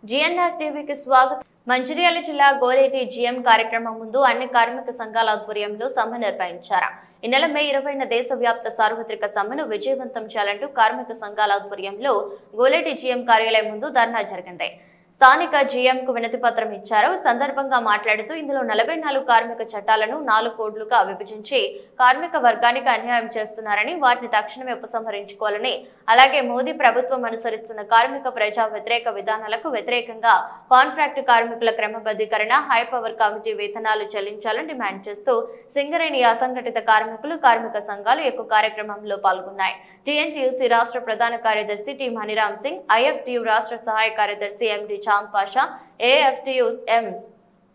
GNR టీవీకి స్వాగతం. మంచిర్యాల జిల్లా గోలేటి జీఎం కార్యక్రమం ముందు అన్ని కార్మిక సంఘాల ఆధ్వర్యంలో సమ్మె నిర్వహించారు. ఈ నెల మే 20న దేశవ్యాప్త సార్వత్రిక సమ్మెను విజయవంతం చేయాలంటూ కార్మిక సంఘాల ఆధ్వర్యంలో గోలేటి జీఎం కార్యాలయం ముందు ధర్నా జరిగింది. స్థానిక జీఎం కు వినతి పత్రం ఇచ్చారు. సందర్భంగా మాట్లాడుతూ ఇందులో 44 కార్మిక చట్టాలను 4 కోడ్లుగా విభజించి కార్మిక వర్గానికి అన్యాయం చేస్తున్నారని, వాటిని తక్షణమే ఉపసంహరించుకోవాలని, అలాగే మోదీ ప్రభుత్వం అనుసరిస్తున్న కార్మిక ప్రజా వ్యతిరేక విధానాలకు వ్యతిరేకంగా కాంట్రాక్టు కార్మికుల క్రమబద్ధీకరణ, హై పవర్ కమిటీ వేతనాలు చెల్లించాలని డిమాండ్ చేస్తూ సింగరేణి అసంఘటిత కార్మికులు, కార్మిక సంఘాలు ఎక్కువ కార్యక్రమంలో పాల్గొన్నాయి. టీఎన్టీయూసీ రాష్ట్ర ప్రధాన కార్యదర్శి టి మణిరామ్ సింగ్, ఐఎఫ్టీయూ రాష్ట్ర సహాయ కార్యదర్శి ఎండి చాంద్ పాషా, ఏఎఫ్టీయూ ఎం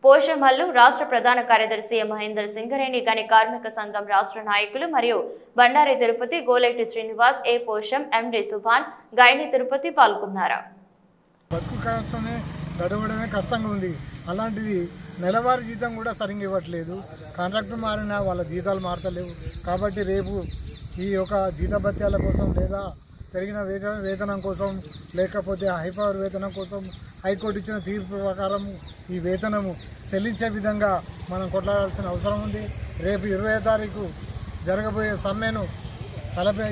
పోషమల్లు, రాష్ట్ర ప్రధాన కార్యదర్శి మహేందర్, సింగరేణి గని కార్మిక సంఘం రాష్ట్ర నాయకులు మరియు బండారి తిరుపతి, గోలేటి శ్రీనివాస్, ఏ పోషం, ఎండి సుభాన్, గైని తిరుపతి పాల్గొన్నారు. గడవడమే కష్టంగా ఉంది. అలాంటిది నెలవారీ జీతం కూడా సరిగ్గా ఇవ్వట్లేదు. కాంట్రాక్టర్ మారినా వాళ్ళ జీతాలు మారతలేవు. కాబట్టి రేపు ఈ యొక్క జీతభత్యాల కోసం లేదా పెరిగిన వేతనం కోసం లేకపోతే హైపవర్ వేతనం కోసం హైకోర్టు ఇచ్చిన తీర్పు ప్రకారం ఈ వేతనము చెల్లించే విధంగా మనం కొట్లాడాల్సిన అవసరం ఉంది. రేపు 20వ తారీఖు జరగబోయే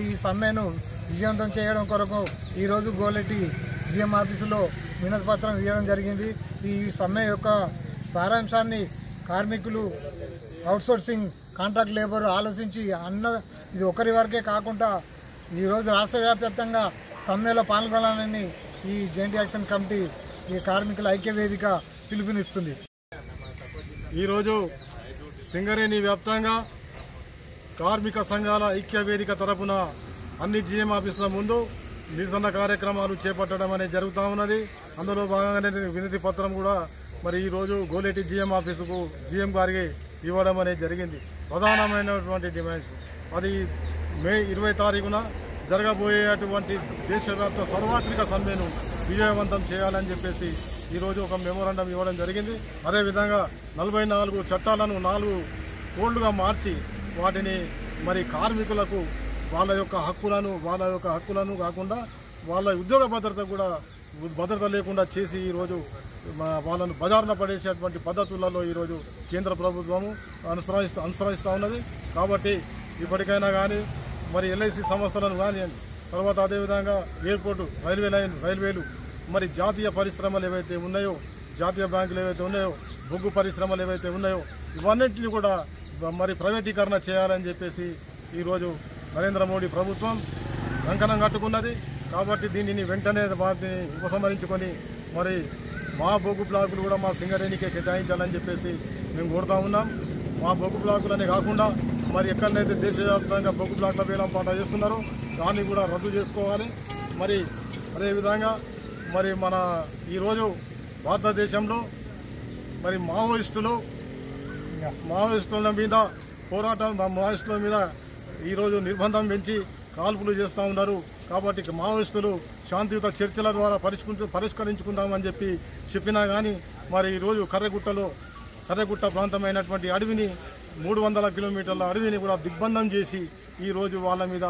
ఈ సమ్మెను విజయవంతం చేయడం కొరకు ఈరోజు గోలేటి జీఎం ఆఫీసులో వినతి పత్రం ఇవ్వడం జరిగింది. ఈ సమ్మె యొక్క సారాంశాన్ని కార్మికులు, అవుట్సోర్సింగ్, కాంట్రాక్ట్ లేబర్ ఆలోచించి ఇది ఒకరి వరకే కాకుండా ఈరోజు రాష్ట్ర వ్యాప్తంగా సమ్మెలో పాల్గొనాలని ఈ జాయింట్ యాక్షన్ కమిటీ, ఈ కార్మికుల ఐక్య వేదిక పిలుపునిస్తుంది. ఈరోజు సింగరేణి వ్యాప్తంగా కార్మిక సంఘాల ఐక్య వేదిక తరపున అన్ని జీఎం ఆఫీసుల ముందు నిరసన కార్యక్రమాలు చేపట్టడం అనేది జరుగుతూ ఉన్నది. అందులో భాగంగానే వినతి పత్రం కూడా మరి ఈరోజు గోలేటి జీఎం ఆఫీసుకు జీఎం గారికి ఇవ్వడం అనేది జరిగింది. ప్రధానమైనటువంటి డిమాండ్స్ అది మే 20 తారీఖున జరగబోయేటువంటి దేశవ్యాప్త సార్వత్రిక సమ్మెను విజయవంతం చేయాలని చెప్పేసి ఈరోజు ఒక మెమోరాండం ఇవ్వడం జరిగింది. అదేవిధంగా 44 చట్టాలను 4 కోడ్లుగా మార్చి వాటిని మరి కార్మికులకు వాళ్ళ యొక్క హక్కులను కాకుండా వాళ్ళ ఉద్యోగ భద్రత కూడా భద్రత లేకుండా చేసి ఈరోజు వాళ్ళను బజారున పడేసేటువంటి పద్ధతులలో ఈరోజు కేంద్ర ప్రభుత్వము అనుసరిస్తూ ఉన్నది. కాబట్టి ఇప్పటికైనా కానీ మరి ఎల్ఐసి సంస్థలను కానీ, తర్వాత అదేవిధంగా ఎయిర్పోర్టు, రైల్వేలు, మరి జాతీయ పరిశ్రమలు ఏవైతే ఉన్నాయో, జాతీయ బ్యాంకులు ఏవైతే ఉన్నాయో, బొగ్గు పరిశ్రమలు ఏవైతే ఉన్నాయో, ఇవన్నింటినీ కూడా మరి ప్రైవేటీకరణ చేయాలని చెప్పేసి ఈరోజు నరేంద్ర మోడీ ప్రభుత్వం కంకణం కట్టుకున్నది. కాబట్టి దీనిని వెంటనే వాటిని ఉపసంహరించుకొని మరి మా బొగ్గు బ్లాకులు కూడా మా సింగరేణికే కేటాయించాలని చెప్పేసి మేము కోరుతా ఉన్నాం. మా బొగ్గు బ్లాకులనే కాకుండా మరి ఎక్కడైతే దేశవ్యాప్తంగా బొగ్గు బ్లాక్ల వేలం పాట చేస్తున్నారో దాన్ని కూడా రద్దు చేసుకోవాలి. మరి అదేవిధంగా మరి మన ఈరోజు భారతదేశంలో మరి మావోయిస్టుల మీద పోరాటం, మావోయిస్టుల మీద ఈరోజు నిర్బంధం పెంచి కాల్పులు చేస్తూ ఉన్నారు. కాబట్టి మావోయిస్టులు శాంతియుత చర్చల ద్వారా పరిష్కరించుకుందామని చెప్పినా కానీ మరి ఈరోజు కర్రెగుట్ట ప్రాంతమైనటువంటి అడవిని 300 కిలోమీటర్ల అడవిని కూడా దిగ్బంధం చేసి ఈరోజు వాళ్ళ మీద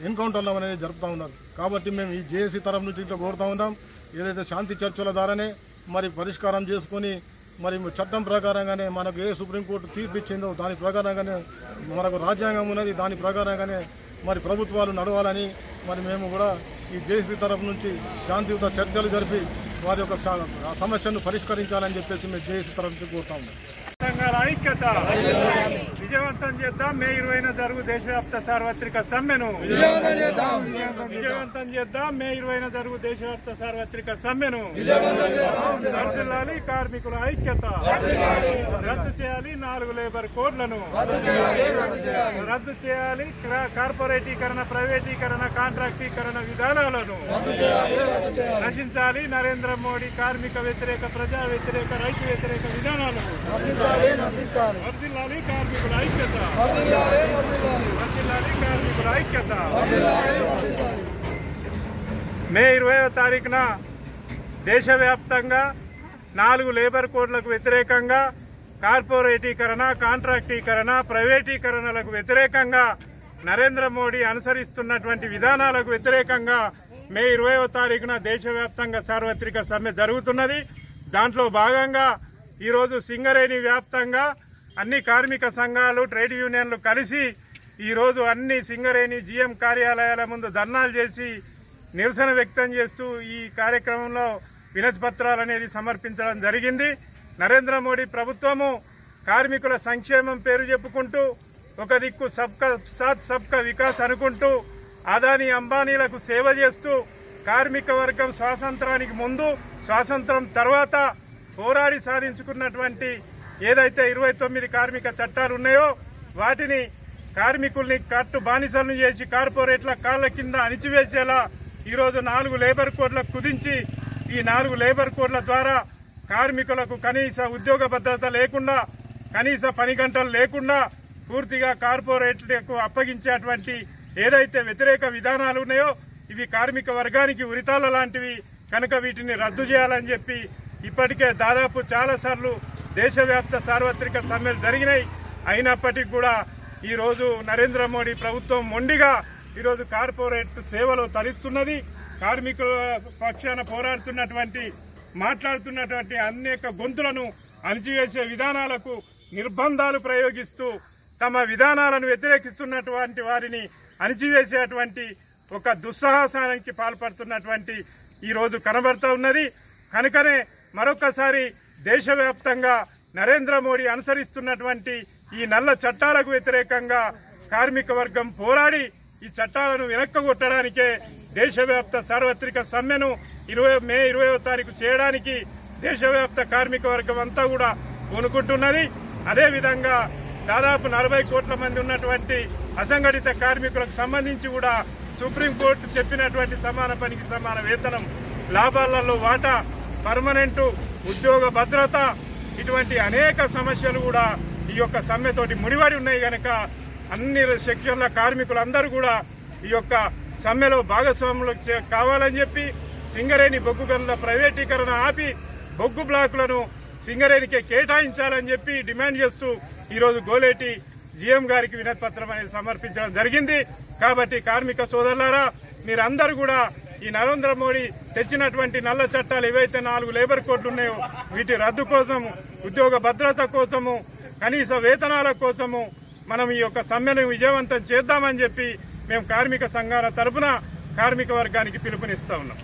ఎన్కౌంటర్లు అనేది జరుపుతూ ఉన్నారు. కాబట్టి మేము ఈ జేఏసీ తరఫు నుంచి ఇట్లా కోరుతూ ఉన్నాం. ఏదైతే శాంతి చర్చల ద్వారానే మరి పరిష్కారం చేసుకొని మరి చట్టం ప్రకారంగానే మనకు ఏ సుప్రీంకోర్టు తీర్పు ఇచ్చిందో దాని ప్రకారంగానే మనకు రాజ్యాంగం ఉన్నది, దాని ప్రకారంగానే మరి ప్రభుత్వాలు నడవాలని మరి మేము కూడా ఈ జేఏసీ తరఫు నుంచి శాంతియుత చర్చలు జరిపి వారి యొక్క సమస్యను పరిష్కరించాలని చెప్పేసి మేము జేఏసీ తరఫు నుంచి కోరుతా ఉన్నాం. సంఘాల ఐక్యత విజయవంతం చేద్దాం. మే 20న జరుగు దేశవ్యాప్త సార్వత్రిక సమ్మెను విజయవంతం చేద్దాం. మే 20న జరుగు దేశవ్యాప్త సార్వత్రిక సమ్మెను వర్ధిల్లాలి. కార్మికుల ఐక్యత రద్దు చేయాలి. 4 లేబర్ కోడ్లను రద్దు చేయాలి. కార్పొరేటీకరణ, ప్రైవేటీకరణ, కాంట్రాక్టీకరణ విధానాలను నశించాలి. నరేంద్ర మోడీ కార్మిక వ్యతిరేక, ప్రజా వ్యతిరేక, రైతు వ్యతిరేక విధానాలను వర్ధిల్లాలి. కార్మికుల ఐక్యత మే 20వ తారీఖున దేశవ్యాప్తంగా 4 లేబర్ కోడ్లకు వ్యతిరేకంగా, కార్పొరేటీకరణ, కాంట్రాక్టీకరణ, ప్రైవేటీకరణలకు వ్యతిరేకంగా, నరేంద్ర మోడీ అనుసరిస్తున్నటువంటి విధానాలకు వ్యతిరేకంగా మే 20వ తారీఖున దేశవ్యాప్తంగా సార్వత్రిక సమ్మె జరుగుతున్నది. దాంట్లో భాగంగా ఈరోజు సింగరేణి వ్యాప్తంగా అన్ని కార్మిక సంఘాలు ట్రేడ్ యూనియన్లు కలిసి ఈరోజు అన్ని సింగరేణి జీఎం కార్యాలయాల ముందు ధర్నాలు చేసి నిరసన వ్యక్తం చేస్తూ ఈ కార్యక్రమంలో వినతి పత్రాలు అనేది సమర్పించడం జరిగింది. నరేంద్ర మోడీ ప్రభుత్వము కార్మికుల సంక్షేమం పేరు చెప్పుకుంటూ ఒక దిక్కు సబ్కా సాత్ సబ్కా వికాస్ అనుకుంటూ అదానీ అంబానీలకు సేవ చేస్తూ కార్మిక వర్గం స్వాతంత్రానికి ముందు స్వాతంత్రం తర్వాత పోరాడి సాధించుకున్నటువంటి ఏదైతే 29 కార్మిక చట్టాలు ఉన్నాయో వాటిని కార్మికుల్ని కట్టు బానిసలను చేసి కార్పొరేట్ల కాళ్ల కింద అణిచివేసేలా ఈరోజు 4 లేబర్ కోడ్లకు కుదించి ఈ 4 లేబర్ కోడ్ల ద్వారా కార్మికులకు కనీస ఉద్యోగ భద్రత లేకుండా కనీస పని గంటలు లేకుండా పూర్తిగా కార్పొరేట్లకు అప్పగించేటువంటి ఏదైతే వ్యతిరేక విధానాలు ఉన్నాయో ఇవి కార్మిక వర్గానికి ఉరితాళ్ల లాంటివి కనుక వీటిని రద్దు చేయాలని చెప్పి ఇప్పటికే దాదాపు చాలాసార్లు దేశవ్యాప్త సార్వత్రిక సమ్మెలు జరిగినాయి. అయినప్పటికీ కూడా ఈరోజు నరేంద్ర మోడీ ప్రభుత్వం మొండిగా ఈరోజు కార్పొరేట్ సేవలు తరిస్తున్నది. కార్మికుల పక్షాన పోరాడుతున్నటువంటి మాట్లాడుతున్నటువంటి అనేక గొంతులను అణిచివేసే విధానాలకు నిర్బంధాలు ప్రయోగిస్తూ తమ విధానాలను వ్యతిరేకిస్తున్నటువంటి వారిని అణిచివేసేటువంటి ఒక దుస్సాహసానికి పాల్పడుతున్నటువంటి ఈరోజు కనబడుతూ ఉన్నది. కనుకనే మరొకసారి దేశవ్యాప్తంగా నరేంద్ర మోడీ అనుసరిస్తున్నటువంటి ఈ నల్ల చట్టాలకు వ్యతిరేకంగా కార్మిక వర్గం పోరాడి ఈ చట్టాలను వెనక్కగొట్టడానికే దేశవ్యాప్త సార్వత్రిక సమ్మెను మే 20వ తారీఖు చేయడానికి దేశవ్యాప్త కార్మిక వర్గం అంతా కూడా పూనుకుంటున్నది. అదేవిధంగా దాదాపు 40 కోట్ల మంది ఉన్నటువంటి అసంఘటిత కార్మికులకు సంబంధించి కూడా సుప్రీంకోర్టు చెప్పినటువంటి సమాన పనికి సమాన వేతనం, లాభాలలో వాటా, పర్మనెంట్ ఉద్యోగ భద్రత ఇటువంటి అనేక సమస్యలు కూడా ఈ యొక్క సమ్మెతోటి ముడిపడి ఉన్నాయి. కనుక అన్ని సెక్షన్ల కార్మికులందరూ కూడా ఈ యొక్క సమ్మెలో భాగస్వాములు కావాలని చెప్పి సింగరేణి బొగ్గు గనుల ప్రైవేటీకరణ ఆపి బొగ్గు బ్లాకులను సింగరేణికే కేటాయించాలని చెప్పి డిమాండ్ చేస్తూ ఈరోజు గోలేటి జీఎం గారికి వినతి పత్రం అనేది సమర్పించడం జరిగింది. కాబట్టి కార్మిక సోదరులారా మీరందరూ కూడా ఈ నరేంద్ర మోడీ తెచ్చినటువంటి నల్ల చట్టాలు ఏవైతే 4 లేబర్ కోడ్లు ఉన్నాయో వీటి రద్దు కోసము, ఉద్యోగ భద్రత కోసము, కనీస వేతనాల కోసము మనం ఈ యొక్క సమ్మెను విజయవంతం చేద్దామని చెప్పి మేము కార్మిక సంఘాల తరఫున కార్మిక వర్గానికి పిలుపునిస్తా ఉన్నాం.